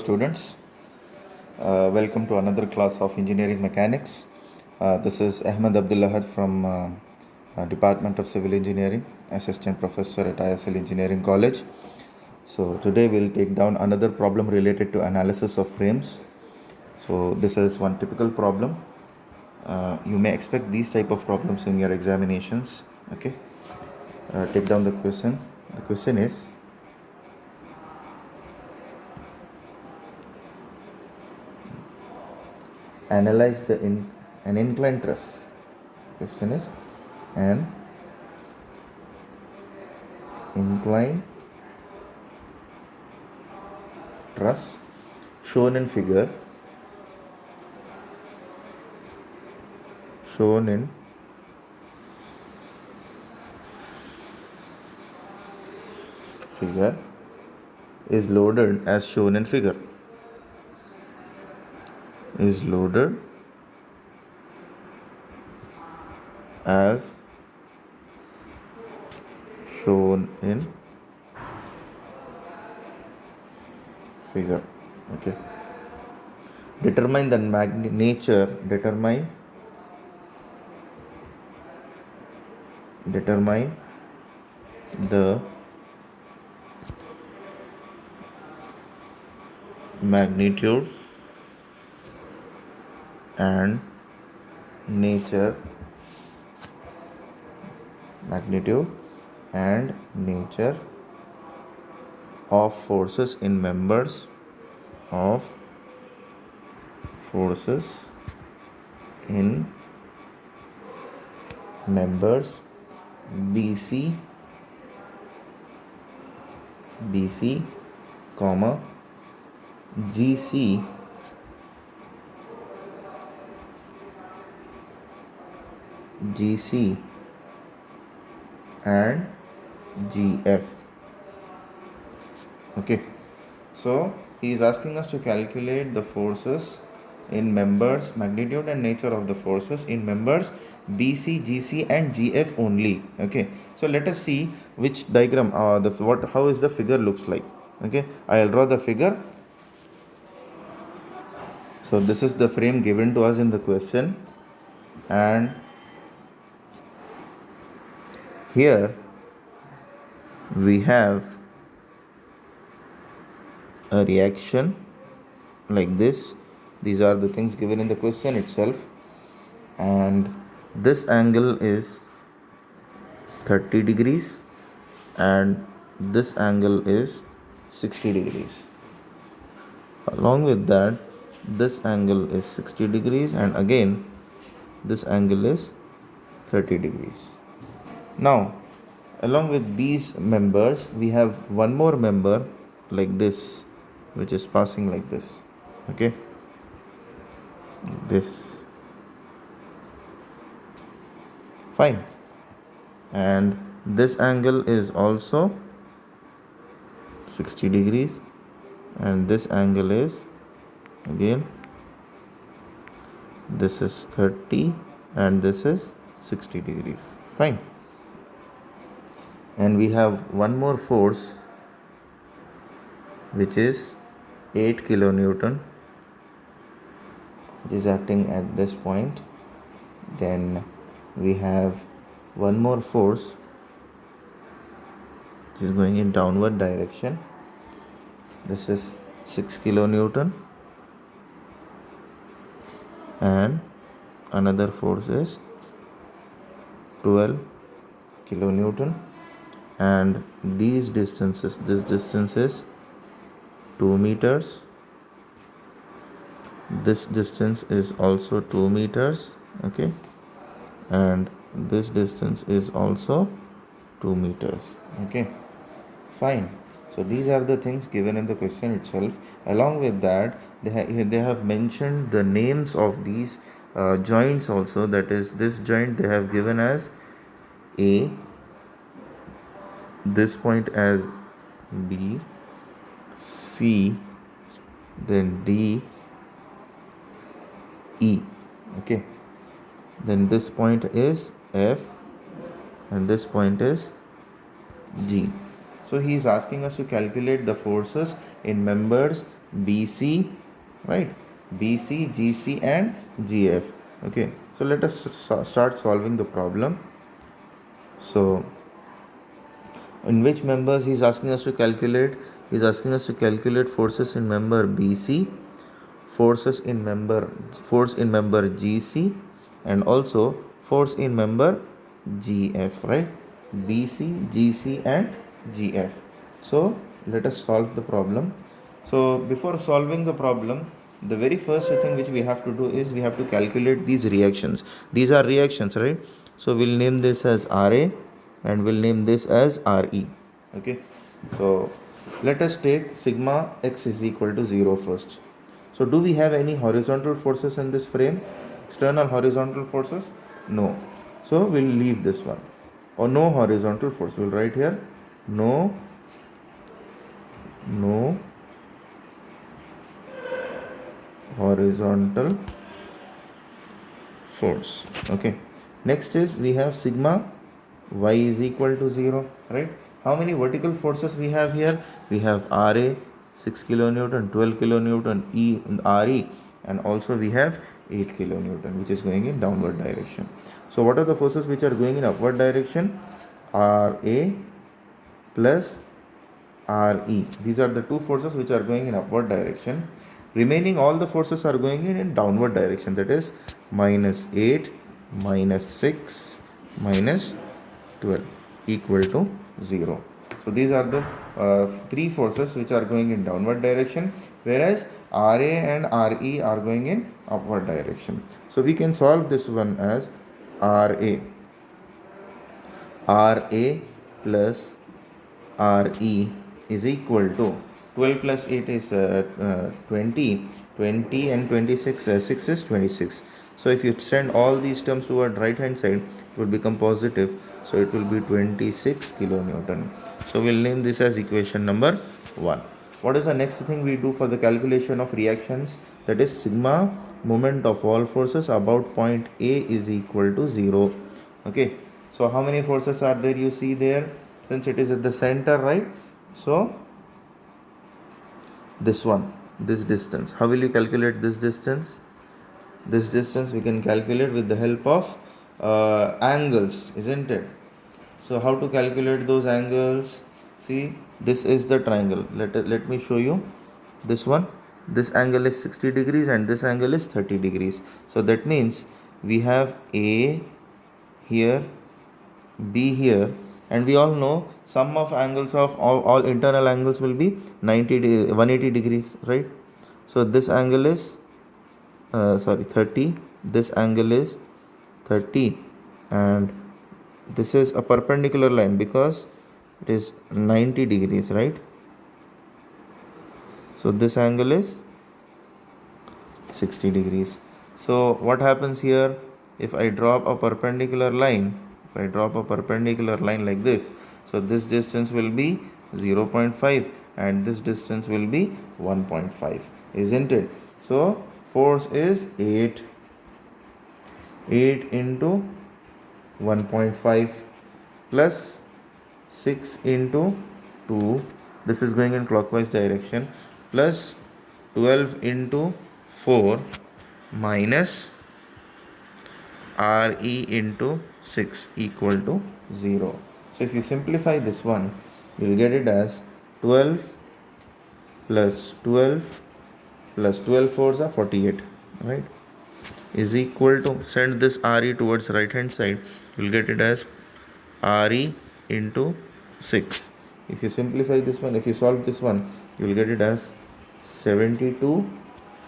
students. Welcome to another class of Engineering Mechanics. This is Ahmed Abdullahad from Department of Civil Engineering, Assistant Professor at ISL Engineering College. So today we'll take down another problem related to analysis of frames. So this is one typical problem. You may expect these type of problems in your examinations. Okay. Take down the question. The question is, analyze an inclined truss. Question is an inclined truss shown in figure is loaded as shown in figure. Is loaded as shown in figure. Okay. Determine the nature. Determine the magnitude and nature of forces in members BC, comma GC and GF. Okay, so he is asking us to calculate the forces in members, magnitude and nature of the forces in members BC, GC and GF only. Okay, so let us see which diagram how is the figure looks like. Okay, I'll draw the figure. So this is the frame given to us in the question, and here we have a reaction like this. These are the things given in the question itself, and this angle is 30 degrees and this angle is 60 degrees. Along with that, this angle is 60 degrees and again this angle is 30 degrees. Now, along with these members, we have one more member like this, which is passing like this. Okay, this. Fine. And this angle is also 60 degrees and this angle is again, this is 30 and this is 60 degrees. Fine. And we have one more force which is 8 kilonewton, which is acting at this point. Then we have one more force which is going in downward direction. This is 6 kilonewton and another force is 12 kilonewton, and these distances, this distance is 2 meters, this distance is also 2 meters. Okay, and this distance is also 2 meters. Okay, fine. So these are the things given in the question itself. Along with that, they have mentioned the names of these joints also. That is, this joint they have given as A, this point as B, C, then D, E. Okay, then this point is F and this point is G. So he is asking us to calculate the forces in members BC, right? BC, GC and GF. Okay, so let us start solving the problem. So in which members he is asking us to calculate? He is asking us to calculate forces in member BC, force in member GC, and also force in member GF, right? BC, GC and GF. So let us solve the problem. So before solving the problem, the very first thing which we have to do is we have to calculate these reactions. These are reactions, right? So we'll name this as RA and we'll name this as RE. Okay, so let us take sigma x is equal to 0 first. So do we have any horizontal forces in this frame? External horizontal forces? No. So we'll leave this one. Or no horizontal force. We'll write here no horizontal force. Okay. Next is we have sigma y is equal to 0, right? How many vertical forces we have here? We have RA 6 kilonewton, 12 kilonewton, RE, and also we have 8 kilonewton, which is going in downward direction. So what are the forces which are going in upward direction? RA plus RE. These are the two forces which are going in upward direction. Remaining all the forces are going in downward direction, that is minus 8, minus 6, minus 12 equal to 0. So these are the three forces which are going in downward direction, whereas RA and RE are going in upward direction. So we can solve this one as RA plus RE is equal to 12 plus 8 is 20 and 26, 6 is 26. So if you extend all these terms toward right hand side, it will become positive, so it will be 26 kilonewton. So we'll name this as equation number 1. What is the next thing we do for the calculation of reactions? That is sigma moment of all forces about point A is equal to 0. Okay, so how many forces are there? You see there, since it is at the center, right? So this one, this distance, how will you calculate this distance? This distance we can calculate with the help of angles, isn't it? So how to calculate those angles? See, this is the triangle. Let me show you this one. This angle is 60 degrees and this angle is 30 degrees. So that means we have A here, B here, and we all know sum of angles of all internal angles will be 180 degrees, right? So this angle is 30, this angle is 30, and this is a perpendicular line because it is 90 degrees, right? So this angle is 60 degrees. So what happens here? If I drop a perpendicular line, like this, so this distance will be 0.5 and this distance will be 1.5, isn't it? So force is 8 into 1.5 plus 6 into 2, this is going in clockwise direction, plus 12 into 4 minus RE into 6 equal to 0. So if you simplify this one, you will get it as 12 plus 12 plus 12 fours are 48, right? Is equal to, send this RE towards right hand side, you will get it as RE into 6. If you simplify this one, if you solve this one, you will get it as 72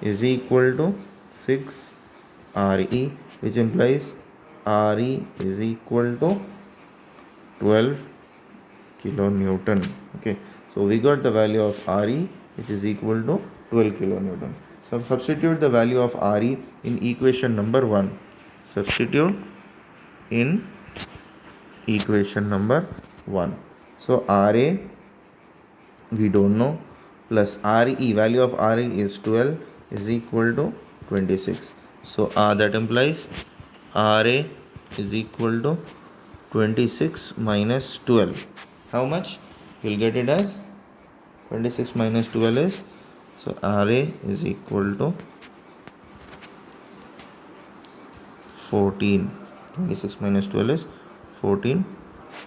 is equal to 6 RE, which implies RE is equal to 12 kilonewton. Okay, so we got the value of RE, which is equal to 12 kilonewton. So substitute the value of RE in equation number 1. Substitute in equation number 1. So RA we don't know, plus RE, value of RE is 12, is equal to 26. So that implies RA is equal to 26 minus 12. How much? you'll get it as 26 minus 12 is, so RA is equal to 14. 26 minus 12 is 14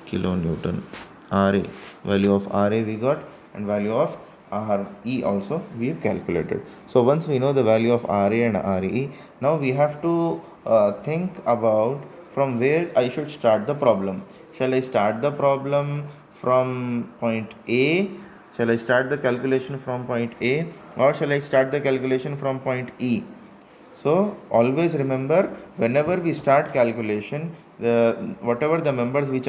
kilonewton. RA, value of RA we got, and value of RE also we have calculated. So once we know the value of RA and RE, now we have to think about from where I should start the problem. Shall I start the problem from point A? Shall I start the calculation from point A, or shall I start the calculation from point E? So always remember, whenever we start calculation, whatever the members which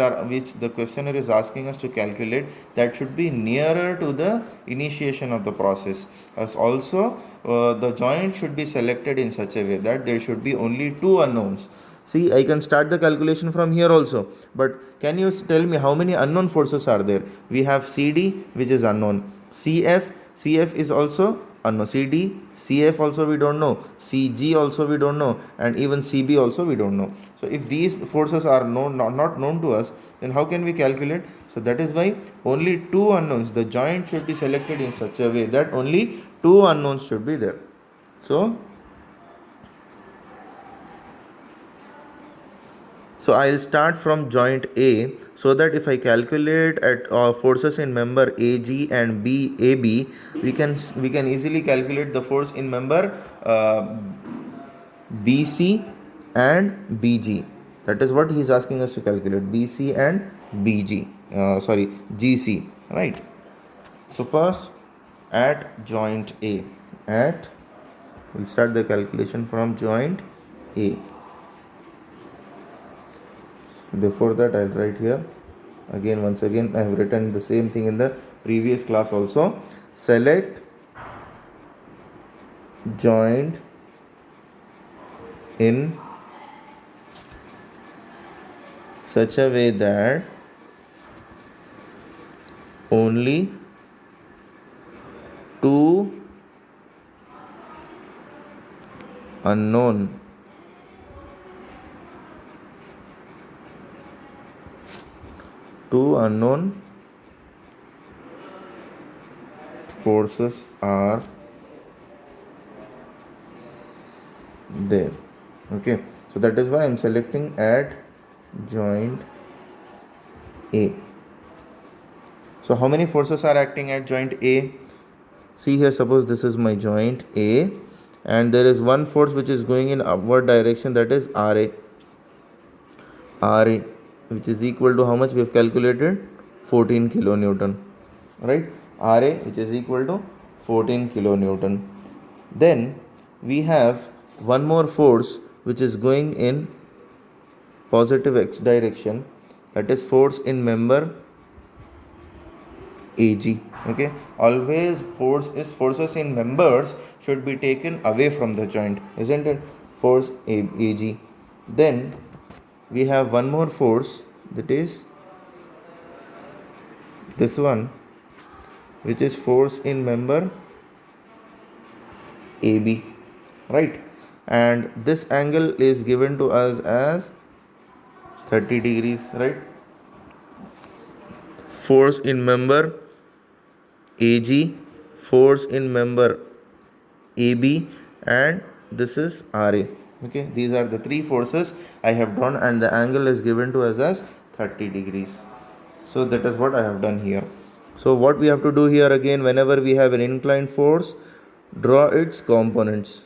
the questionnaire is asking us to calculate, that should be nearer to the initiation of the process. As also the joint should be selected in such a way that there should be only two unknowns. See, I can start the calculation from here also, but can you tell me how many unknown forces are there? We have CD, which is unknown. CF is also unknown. CD, CF also we don't know. CG also we don't know, and even CB also we don't know. So if these forces are not known to us, then how can we calculate? So that is why only two unknowns. The joint should be selected in such a way that only two unknowns should be there. So I'll start from joint A, so that if I calculate at forces in member AG and AB, we can easily calculate the force in member BC and BG. That is what he is asking us to calculate, BC and GC, right? So first at joint A, we'll start the calculation from joint A. Before that, I'll write here once again I have written the same thing in the previous class also. Select joint in such a way that only two unknown forces are there. Okay, so that is why I am selecting at joint A. So how many forces are acting at joint A? See here, suppose this is my joint A, and there is one force which is going in upward direction, that is RA, which is equal to how much we have calculated? 14 kilonewton, right? RA, which is equal to 14 kilonewton. Then we have one more force which is going in positive x direction, that is force in member AG. Okay, always forces in members should be taken away from the joint, isn't it? Force AG. Then we have one more force, that is this one, which is force in member AB, right? And this angle is given to us as 30 degrees, right? Force in member AG, force in member AB, and this is RA. Okay, these are the three forces I have drawn, and the angle is given to us as 30 degrees. So that is what I have done here. So what we have to do here again, whenever we have an inclined force, draw its components,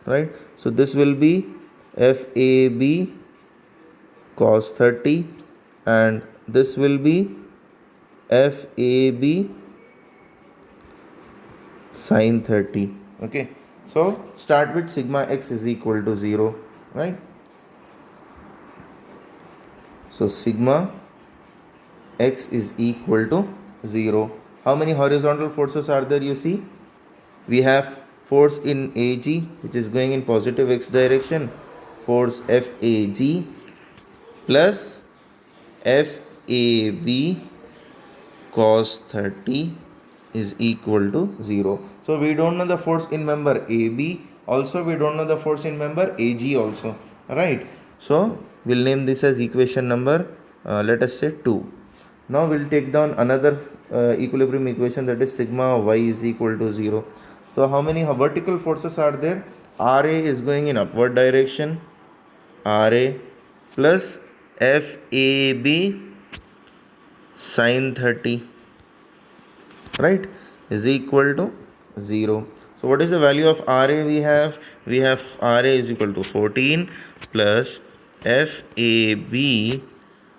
right? So this will be FAB cos 30, and this will be FAB sin 30. Okay, so start with sigma x is equal to 0, right? So sigma x is equal to 0. How many horizontal forces are there? You see, we have force in AG, which is going in positive x direction, force FAG plus FAB cos 30 is equal to 0. So we don't know the force in member AB, also we don't know the force in member AG also, right? So we'll name this as equation number let us say 2. Now we'll take down another equilibrium equation, that is sigma y is equal to 0. So how many vertical forces are there? Ra is going in upward direction, Ra plus Fab sine 30, right, is equal to 0. So what is the value of Ra we have? We have Ra is equal to 14 plus Fab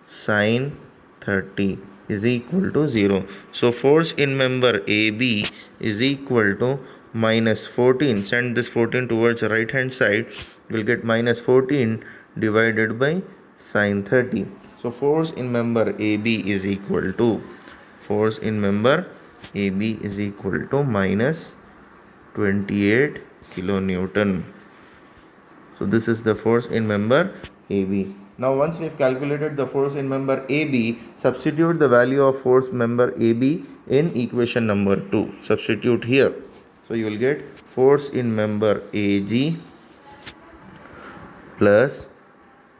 sine 30 is equal to 0. So force in member AB is equal to minus 14. Send this 14 towards the right hand side. We'll get minus 14 divided by sine 30. So force in member AB is equal to, force in member AB is equal to minus 28 kilonewton. So this is the force in member AB. Now once we have calculated the force in member AB, substitute the value of force member AB in equation number 2. Substitute here. So you will get force in member AG plus,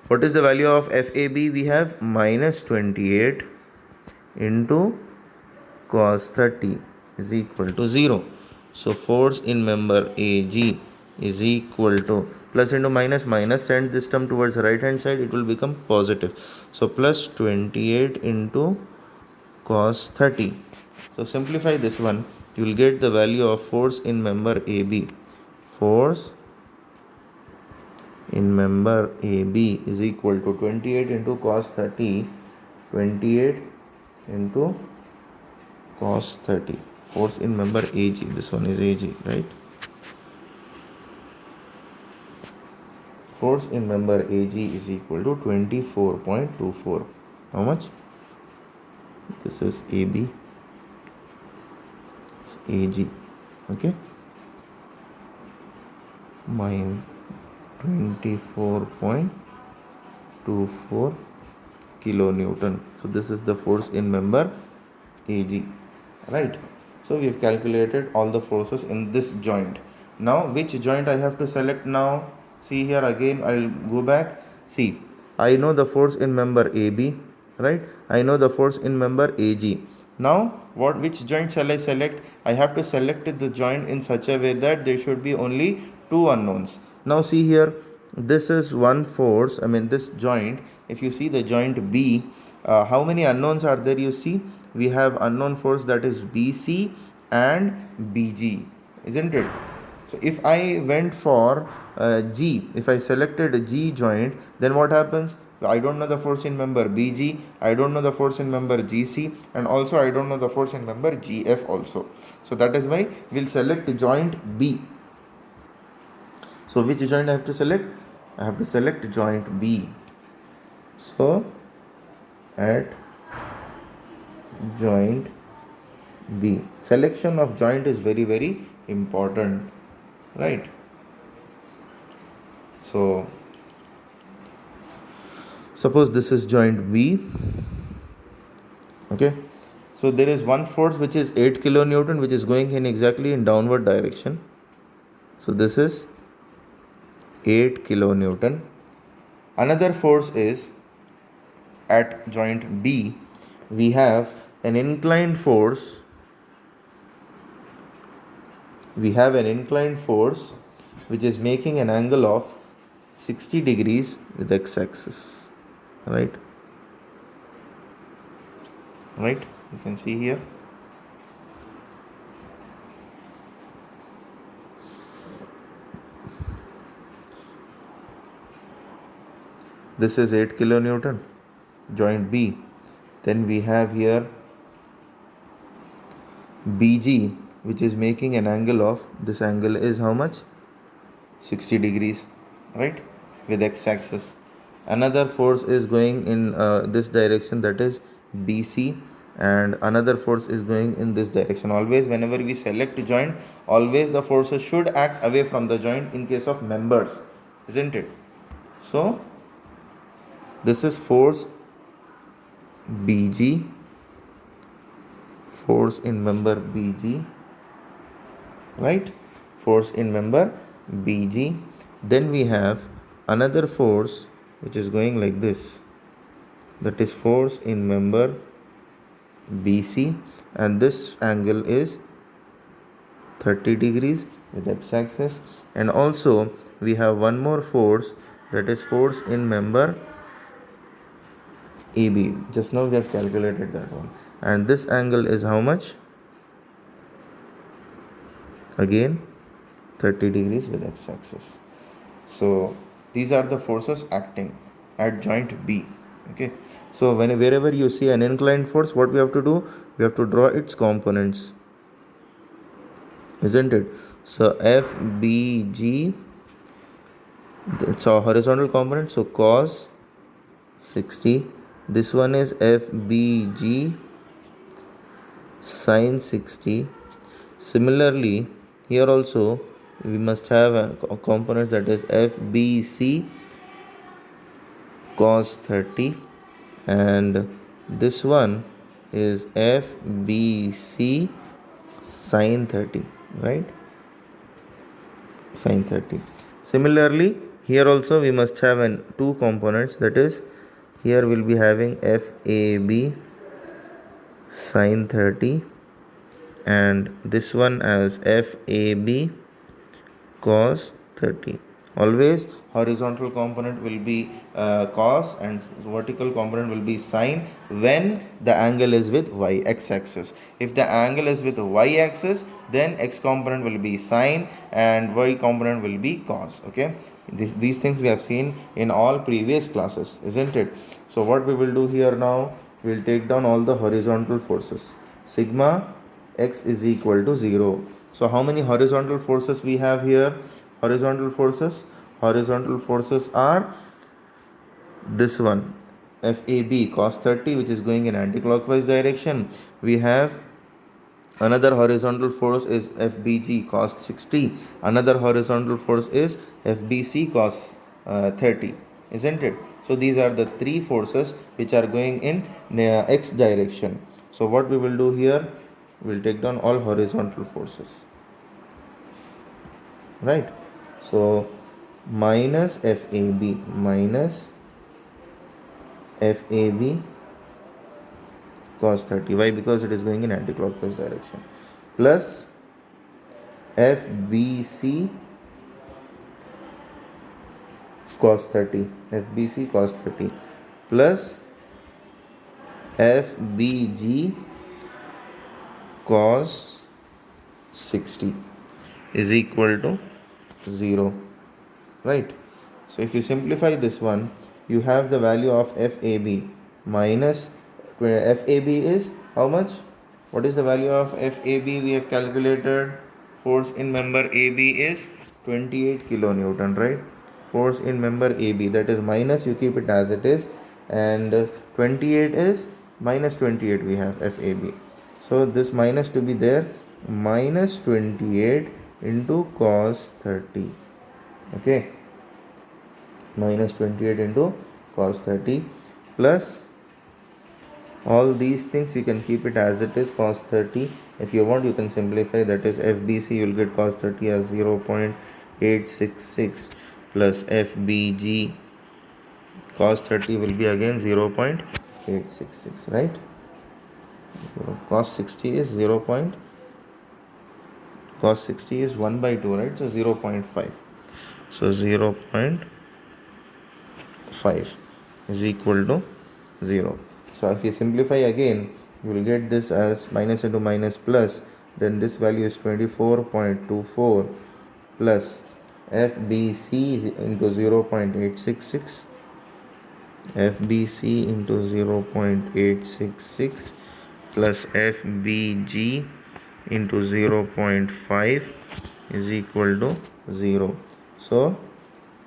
what is the value of FAB? We have minus 28 into cos 30 is equal to 0. So force in member AG is equal to, plus into minus, minus, send this term towards the right hand side, it will become positive. So plus 28 into cos 30. So simplify this one, you will get the value of force in member AB. Force in member AB is equal to 28 into cos 30, 28 into cos 30. Force in member AG, this one is AG, right? Force in member AG is equal to 24.24. How much? This is AB, it's AG, okay? Mine 24.24 kilonewton. So this is the force in member AG, right? So we have calculated all the forces in this joint. Now which joint I have to select now? See here again, I'll go back. See, I know the force in member AB, right? I know the force in member AG. Now which joint shall I select? I have to select the joint in such a way that there should be only two unknowns. Now see here, this is one force, this joint. If you see the joint B, how many unknowns are there? You see, we have unknown force, that is BC and BG, isn't it? So if I went for G, if I selected G joint, then what happens? I don't know the force in member BG, I don't know the force in member GC, and also I don't know the force in member GF also. So that is why we'll select joint B. So which joint I have to select? I have to select joint B. So at joint B, selection of joint is very, very important, right? So suppose this is joint B, okay? So there is one force which is 8 kilonewton, which is going in exactly in downward direction. So this is 8 kilonewton. Another force is at joint B, we have an inclined force. We have an inclined force which is making an angle of 60 degrees with x-axis, right? Right, you can see here. This is 8 kilonewton, joint B. Then we have here BG, which is making an angle of, this angle is how much? 60 degrees, right, with x-axis. Another force is going in this direction, that is BC, and another force is going in this direction. Always whenever we select joint, always the forces should act away from the joint in case of members, isn't it? So this is force BG, force in member BG, right? Force in member BG. Then we have another force which is going like this, that is force in member BC, and this angle is 30 degrees with x-axis. And also we have one more force, that is force in member AB. Just now we have calculated that one, and this angle is how much? Again 30 degrees with x-axis. So these are the forces acting at joint B. Okay, so wherever you see an inclined force, what we have to do? We have to draw its components, isn't it? So FBG, it's a horizontal component, so cos 60. This one is FBG sin 60. Similarly, here also we must have a component, that is FBC cos 30, and this one is FBC sin 30, right? Sin 30. Similarly, here also we must have two components, that is here we'll be having FAB sin 30, and this one as FAB cos 30. Always horizontal component will be cos and vertical component will be sin when the angle is with x-axis. If the angle is with y-axis, then x component will be sin and y component will be cos. Okay, these things we have seen in all previous classes, isn't it? So what we will do here now, we will take down all the horizontal forces. Sigma x is equal to 0. So how many horizontal forces we have here? Horizontal forces are this one, FAB cos 30, which is going in anti-clockwise direction. We have another horizontal force is FBG cos 60. Another horizontal force is FBC cos 30, isn't it? So these are the three forces which are going in x direction. So what we will do here, we will take down all horizontal forces, right? So minus FAB cos 30. Why? Because it is going in anti-clockwise direction. Plus FBC cos 30. Plus FBG cos 60 is equal to 0, right? So if you simplify this one, you have the value of FAB minus FAB is how much? What is the value of FAB? We have calculated force in member AB is 28 kilonewton, right? Force in member AB, that is minus, you keep it as it is, and 28 is minus 28, we have FAB. So this minus to be there, minus 28 into cos 30. Okay, minus 28 into cos 30 plus all these things we can keep it as it is, cos 30. If you want, you can simplify, that is FBC, you will get cos 30 as 0.866 plus FBG cos 30 will be again 0.866, right? Cos 60 is cos 60 is 1 by 2, right? So 0.5. So 0.5 is equal to 0. So if you simplify again, you will get this as minus into minus plus, then this value is 24.24 plus FBC into 0.866, FBC into 0.866 plus FBG into 0.5 is equal to 0. So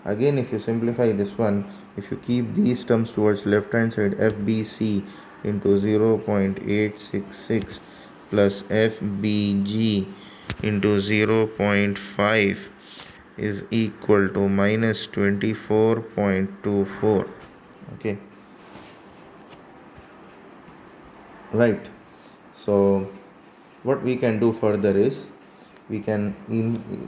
again, if you simplify this one, if you keep these terms towards left hand side, FBC into 0.866 plus FBG into 0.5 is equal to minus 24.24. Okay, right? So what we can do further is, we can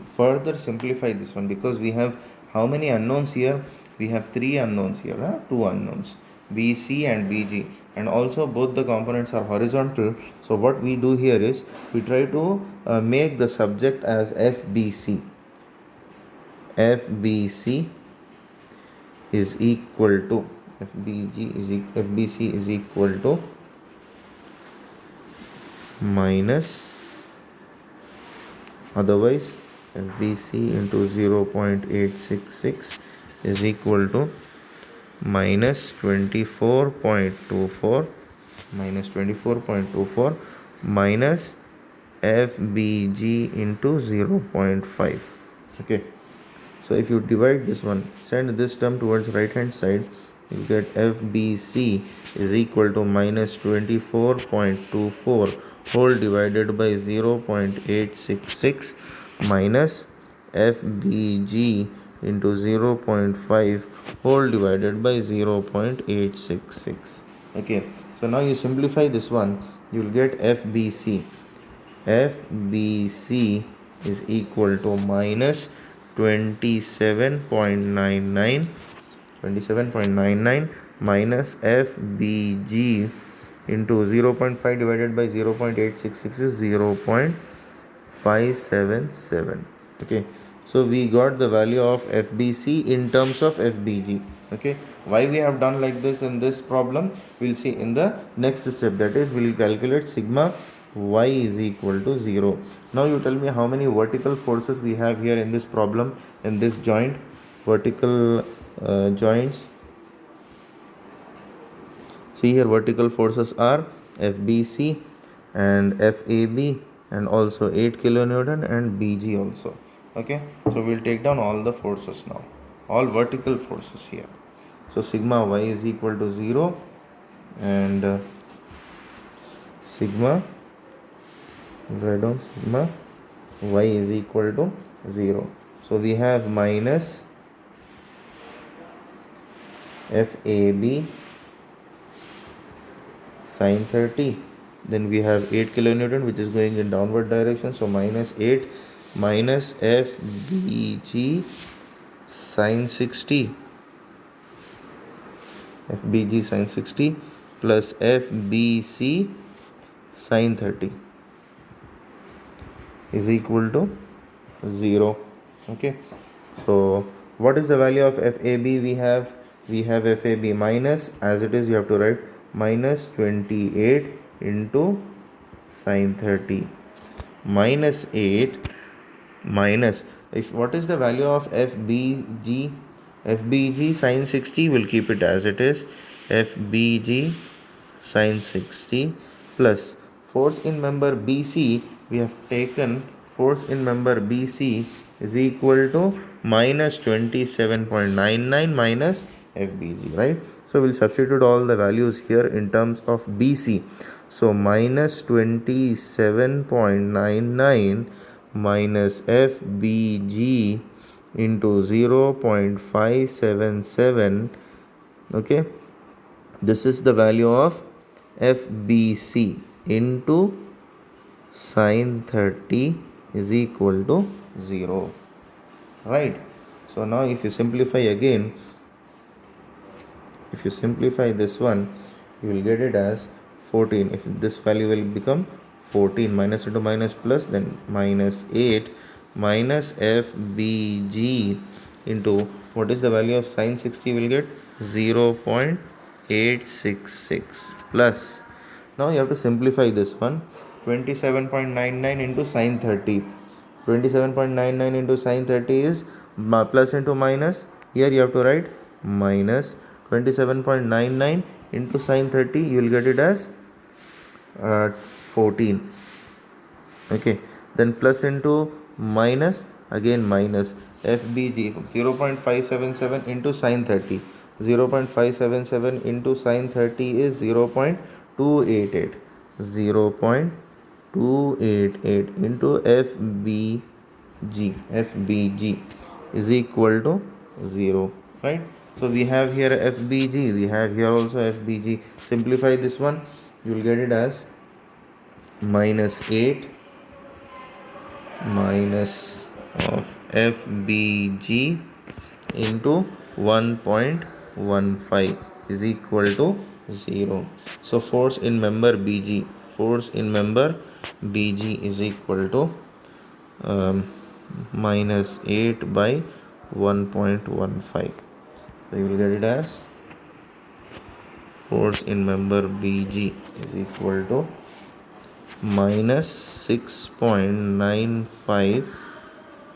further simplify this one, because we have how many unknowns here? We have three unknowns here, two unknowns, BC and BG. and also both the components are horizontal. So what we do here is we try to make the subject as FBC. FBC is equal to FBC is equal to minus, otherwise FBC into 0.866 is equal to minus 24.24 minus FBG into 0.5. Okay, so if you divide this one, send this term towards right hand side, you get FBC is equal to minus 24.24 whole divided by 0.866 minus FBG into 0.5 whole divided by 0.866. Okay, so now you simplify this one, you will get FBC is equal to minus 27.99 minus FBG into 0.5 divided by 0.866 is 0.577. Okay, so we got the value of FBC in terms of FBG. Okay, why we have done like this in this problem, we'll see in the next step, that is we'll calculate sigma y is equal to 0. Now you tell me how many vertical forces we have here in this problem, in this joint, vertical joints. See here, vertical forces are FBC and FAB and also 8 kilonewton and BG also. Okay, so we'll take down all the forces now, all vertical forces here. So sigma y is equal to 0 and sigma y is equal to 0. So we have minus FAB sine 30, then we have 8 kilonewton which is going in downward direction, so minus 8 minus FBG sine 60 plus FBC sine 30 is equal to 0. Okay, so what is the value of FAB? We have FAB minus, as it is you have to write minus 28 into sine 30 minus 8 minus, if what is the value of FBG sine 60, will keep it as it is, FBG sine 60 plus force in member BC, we have taken force in member BC is equal to minus 27.99 minus FBG, right? So we'll substitute all the values here in terms of BC. So minus 27.99 minus FBG into 0.577. Okay, this is the value of FBC into sine 30 is equal to 0, right? So now if you simplify again, if you simplify this one, you will get it as 14. If this value will become 14, minus into minus plus, then minus 8 minus FBG into, what is the value of sine 60, will get 0.866 plus, now you have to simplify this one, 27.99 into sine 30. 27.99 into sine 30 is plus into minus, here you have to write minus 27.99 into sine 30, you will get it as 14. Okay, then plus into minus, again minus, FBG 0.577 into sine 30, 0.577 into sine 30 is 0.288 into FBG is equal to 0, right? So we have here FBG, we have here also FBG. Simplify this one, you will get it as minus 8 minus of FBG into 1.15 is equal to 0. So force in member BG is equal to minus 8 by 1.15. So you will get it as force in member BG is equal to minus 6.95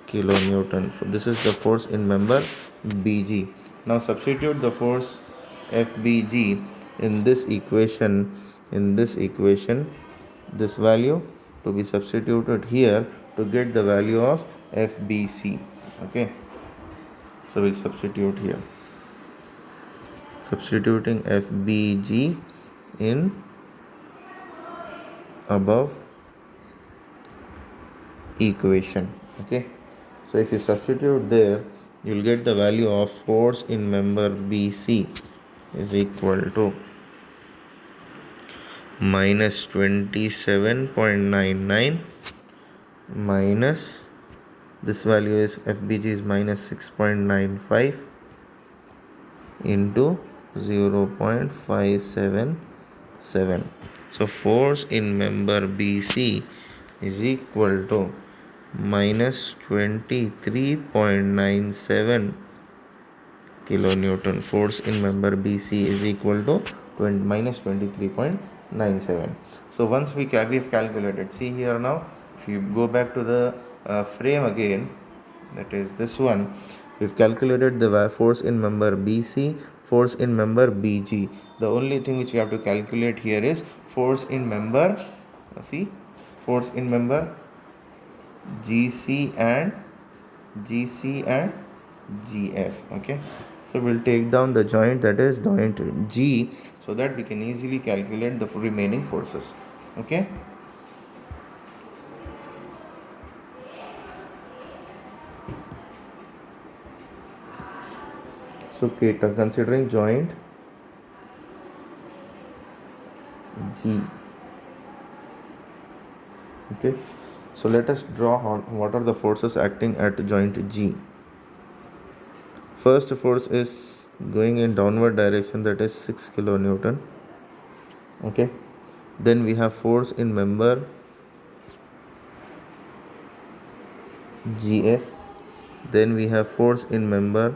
kilonewton. So this is the force in member BG. Now substitute the force FBG in this equation. This value to be substituted here to get the value of FBC. Okay, so we'll substitute here, substituting FBG in above equation. Okay, so if you substitute there, you'll get the value of force in member BC is equal to minus 27.99 minus, this value is FBG is minus 6.95 into 0.577. So force in member BC is equal to minus 23.97 kilonewton. Force in member BC is equal to minus 23.97. So once we've calculated, see here now, if you go back to the frame again, that is this one, we've calculated the force in member BC, force in member BG. The only thing which we have to calculate here is force in member, force in member GC and GF. Okay, so we'll take down the joint, that is joint G, so that we can easily calculate the remaining forces. Okay, so considering joint G. Okay, so let us draw what are the forces acting at joint G. First force is going in downward direction, that is 6 kilonewton. Okay, then we have force in member GF, then we have force in member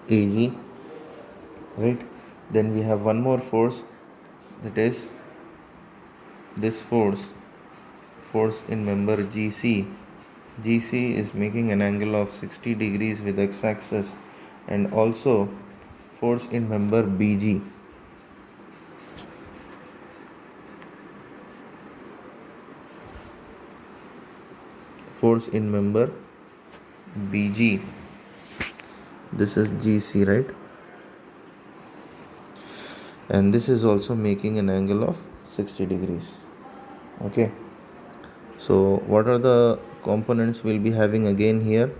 AG, right? Then we have one more force, that is this force in member GC. GC is making an angle of 60 degrees with x-axis, and also force in member BG. Force in member BG, this is GC, right? And this is also making an angle of 60 degrees. Okay, so what are the components we'll be having again here?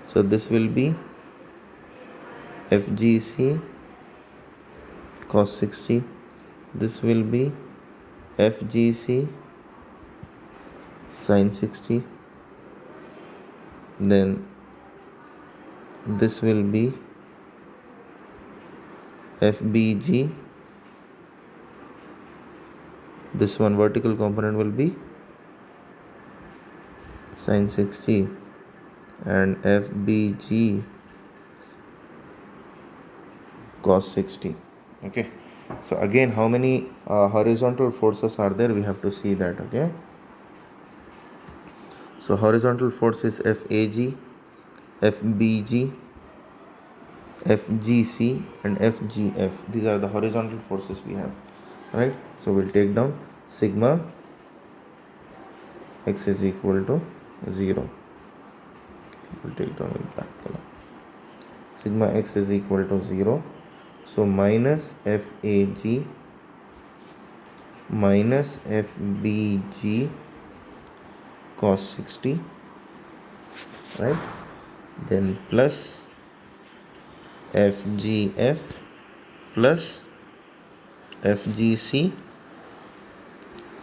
So this will be FGC cos 60, this will be FGC sin 60, then this will be FBG, this one vertical component will be sin 60, and FBG cos 60. Okay, so again, how many horizontal forces are there? We have to see that. Okay, so horizontal force is FAG, FBG, FGC and FGF. These are the horizontal forces we have, right? So we'll take down sigma x is equal to 0. We'll take down with black color. Sigma x is equal to 0. So minus FAG minus FBG cos 60, right? Then plus FGF plus FGC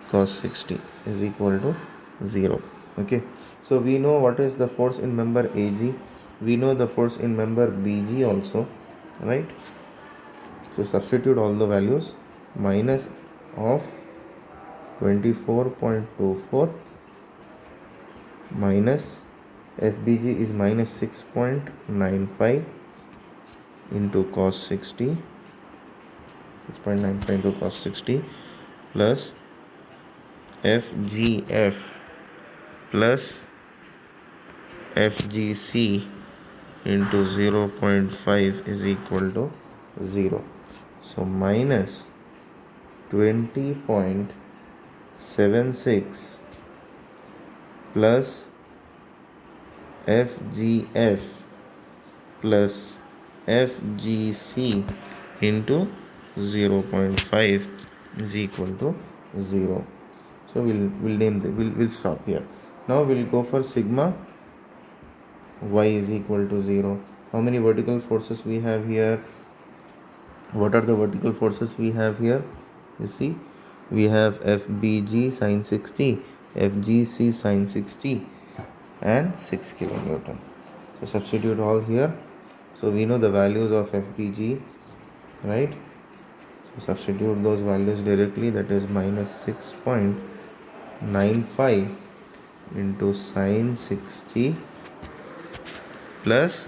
cos 60 is equal to 0. Okay, so we know what is the force in member AG. we know the force in member BG also, right? So substitute all the values. Minus of 24.24 minus FBG is minus 6.95 into cos 60, 6.95 into cos 60 plus FGF plus FGC into 0.5 is equal to 0. So minus 20.76 plus FGF plus FGC into 0.5 is equal to 0. So we'll stop here. Now we'll go for sigma y is equal to 0. How many vertical forces we have here? What are the vertical forces we have here? You see, we have FBG sine 60, FGC sine 60 and 6 kilonewton. So substitute all here. So we know the values of FBG, right? So substitute those values directly, that is minus 6.95 into sine 60 plus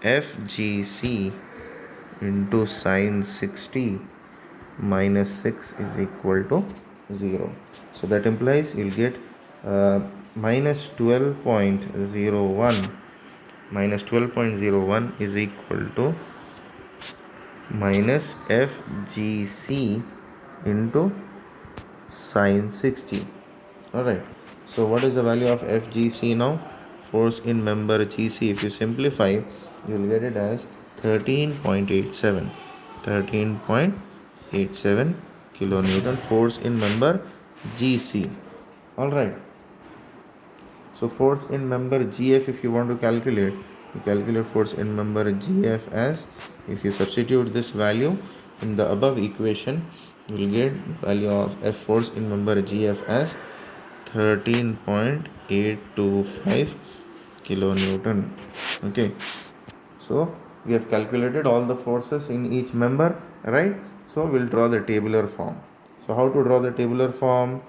FGC into sine 60 minus 6 is equal to 0. So that implies you'll get minus 12.01 is equal to minus FGC into sine 60. Alright, so what is the value of FGC now? Force in member GC, if you simplify, you will get it as 13.87 kilonewton force in member GC. Alright, so force in member GF, if you want to calculate, you calculate force in member GF as, if you substitute this value in the above equation, you will get the value of F force in member GF as 13.825 kilonewton. Okay, so we have calculated all the forces in each member, right? So we'll draw the tabular form. So how to draw the tabular form?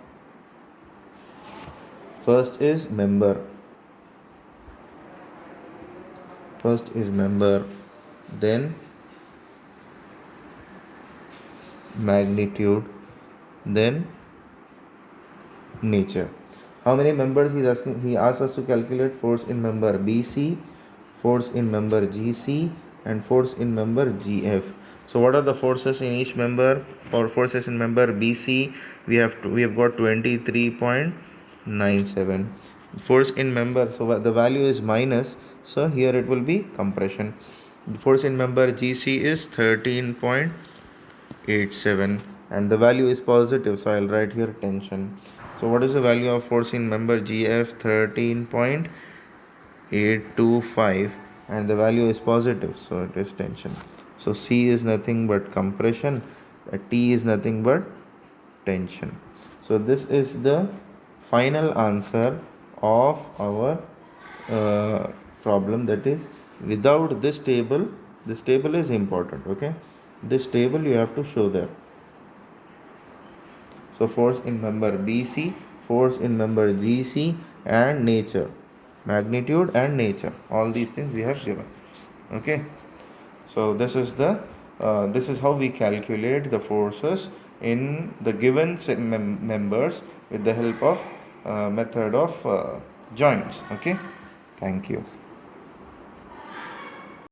First is member, then magnitude, then nature. How many members he is asking? He asks us to calculate force in member BC, force in member GC and force in member GF. So what are the forces in each member? For forces in member BC, we have got 23.97. Force in member, so the value is minus, so here it will be compression. Force in member GC is 13.87 and the value is positive, so I'll write here tension. So what is the value of force in member GF? 13.825 and the value is positive, so it is tension. So C is nothing but compression, T is nothing but tension. So this is the final answer of our problem, that is without this table is important. Okay, this table you have to show there. So force in member BC, force in member GC and nature, magnitude and nature, all these things we have given. Okay, so this is how we calculate the forces in the given members with the help of method of joints. Okay, thank you.